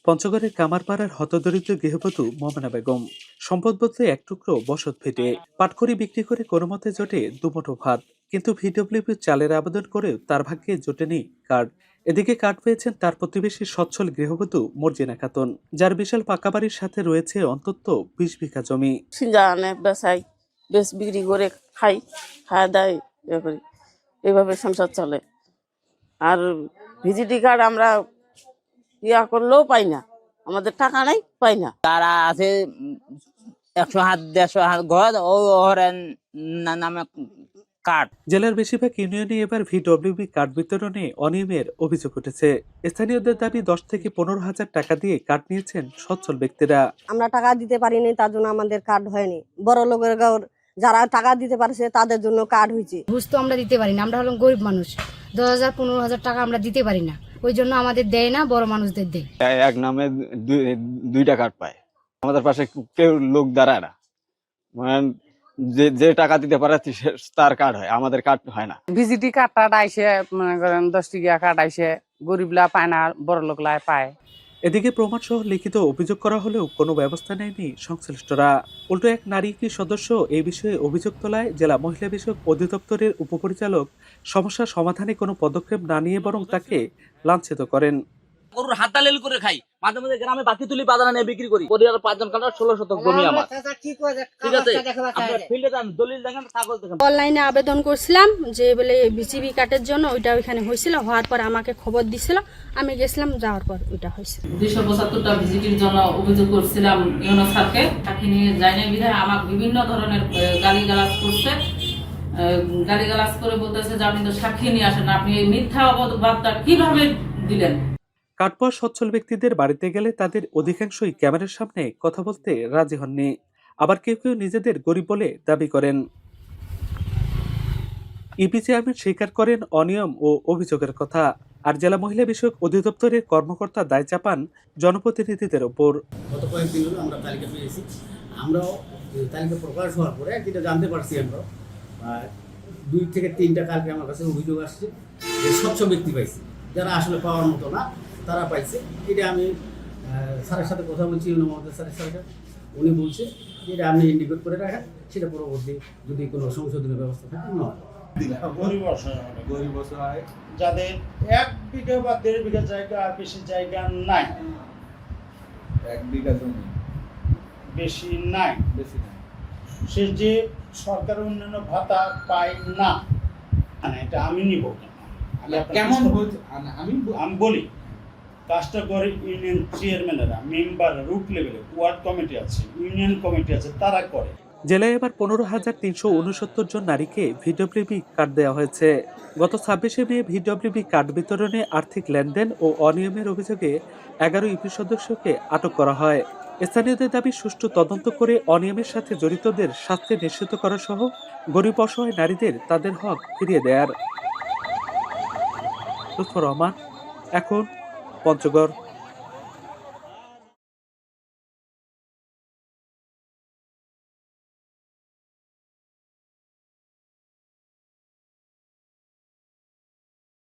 পঞ্চগড়ের কামারপাড়ার হতদরিদ্র গৃহবধূ মোমেনা বেগম সম্পদ বলতে এক টুকরো বসত ভিটে পাটখড়ি বিক্রি করে কোনো মতে জোটে দুমুঠো ভাত, কিন্তু ভিডব্লিউপি চালের আবেদন করেও তার ভাগ্যে জোটেনি কার্ড। এদিকে কার্ড পেয়েছেন তার প্রতিবেশী সচ্ছল গৃহবধূ মর্জিনা খাতুন, যার বিশাল পাকা বাড়ির সাথে রয়েছে অন্তত 20 বিঘা জমি। বেচাই, বেশ বিক্রি করে খাই, খাওয়া দায় করি, এইভাবে সংসার চলে। আর ভিজিটি কার্ড আমরা ইয়া করলেও পাই না, আমাদের টাকা নাই, পাই না। তারা আছে 100 হাত 150 হাত ঘর ও নামে কার্ড। জেলার বেশিরভাগ ইউনিয়নে এবার ভিডব্লিউবি কার্ড বিতরণে অনিয়মের অভিযোগ উঠেছে। স্থানীয়দের দাবি 10 থেকে 15 হাজার টাকা দিয়ে কার্ড নিয়েছেন সচ্ছল ব্যক্তিরা। আমরা টাকা দিতে পারিনি, তার জন্য আমাদের কার্ড হয়নি। বড় লোকের যারা টাকা দিতে পারছে তাদের জন্য কার্ড হয়েছে। ঘুষ তো আমরা দিতে পারি না, আমরা হলাম গরিব মানুষ। 10,000-15,000 টাকা আমরা দিতে পারি না, ওই জন্য আমাদের দেয় না, বড় মানুষদের দেয়। এক নামে দুইটা কার্ড পায়, আমাদের পাশে কেউ লোক দাঁড়ায় না। মানে যে টাকা দিতে পারে তার কার্ড হয়, আমাদের কার্ড হয় না। ভিজিটি কার্ডটা আইসে মনে করেন 10 টাকা কার্ড আইসে, গরিবলা পায় না, বড় লোকলা পায়। এদিকে প্রমাণসহ লিখিত অভিযোগ করা হলেও কোনো ব্যবস্থা নেয়নি সংশ্লিষ্টরা। উল্টো এক নারী কি সদস্য এই বিষয়ে অভিযোগ তোলায় জেলা মহিলা বিষয়ক অধিদপ্তরের উপপরিচালক সমস্যা সমাধানে কোনো পদক্ষেপ না নিয়ে বরং তাকে লাঞ্ছিত করেন। গরুর হাততালি করে খাই, মাঝে মাঝে গ্রামে বাকি তুলি বাজারে নিয়ে বিক্রি করি। পরিবার 5 জন কাটা 16 শতক জমি আমার। ঠিক আছে, আপনারা ফিল্ডে যান, দলিল দেখেন, কাগজ দেখেন। অনলাইনে আবেদন করছিলাম যে বলে বিসিবি কার্ডের জন্য, ওইটা ওইখানে হয়েছিল। হওয়ার পর আমাকে খবর দিছিল, আমি গেছিলাম, যাওয়ার পর ওইটা হয়েছে। 275টা ভিজিটির জন্য অভিযোগ করছিলাম ইউনো স্যারকে। সাক্ষী নিয়ে যায়নি বিধায় আমাকে বিভিন্ন ধরনের গালিগালাজ করছে। গালিগালাজ করে বলতেছে যে আপনি তো সাক্ষী নিয়ে আসেন, আপনি এই মিথ্যা অপবাদটা কিভাবে দিলেন। কাঠপোয়া সচ্ছল ব্যক্তিদের বাড়িতে গেলে তাদের অধিকাংশই ক্যামেরার সামনে কথা বলতে রাজি হননি, আবার কেউ কেউ নিজেদের গরিব বলে দাবি করেন। ইপি চেয়ারম্যান স্বীকার করেন অনিয়ম ও অভিযোগের কথা, আর জেলা মহিলা বিষয়ক অধিদপ্তরের কর্মকর্তা দায় চাপান জনপ্রতিনিধিদের ওপর। গত কয়েকদিন হলো আমরা তালিকা পেয়েছি, আমরাও তালিকা প্রকাশ হওয়ার পরে যেটা জানতে পারছি, আমরা 2 থেকে 3টা কালকে আমার কাছে অভিযোগ আসছে যে স্বচ্ছ ব্যক্তি পাইছি, যারা আসলে পাওয়ার মতো না তারা পাইছে। এটা আমি স্যারের সাথে কথা বলছি, মহোদয় স্যারের সাথে, উনি বলছে যেটা আপনি ইন্ডিকেট করে রাখেন, সেটা পরবর্তী যদি কোনো সংশোধনের ব্যবস্থা থাকে নয়। গরিব অসহায় যাদের 1 বিঘা বা 1.5 বিঘা জায়গা, আর বেশি জায়গা নাই, 1 বিঘা জমি বেশি নাই, সে যে সরকার উন্নয়ন ভাতা পায় না, এটা আমি নিব কেমন? আমি বলি কাজটা করে ইউনিয়ন চেয়ারম্যানেরা, মেম্বার, রুট লেভেলে ওয়ার্ড কমিটি আছে, ইউনিয়ন কমিটি আছে, তারা করে। জেলায় এবার 15,369 জন নারীকে ভিডব্লিউবি কার্ড দেওয়া হয়েছে। গত 26শে মে ভিডব্লিউবি কার্ড বিতরণে আর্থিক লেনদেন ও অনিয়মের অভিযোগে 11 ইউপি সদস্যকে আটক করা হয়। স্থানীয়দের দাবি সুষ্ঠু তদন্ত করে অনিয়মের সাথে জড়িতদের শাস্তি নিশ্চিত করা সহ গরিব অসহায় নারীদের তাদের হক ফিরিয়ে দেয়ার। লুৎফর রহমান, এখন পঞ্চগড়।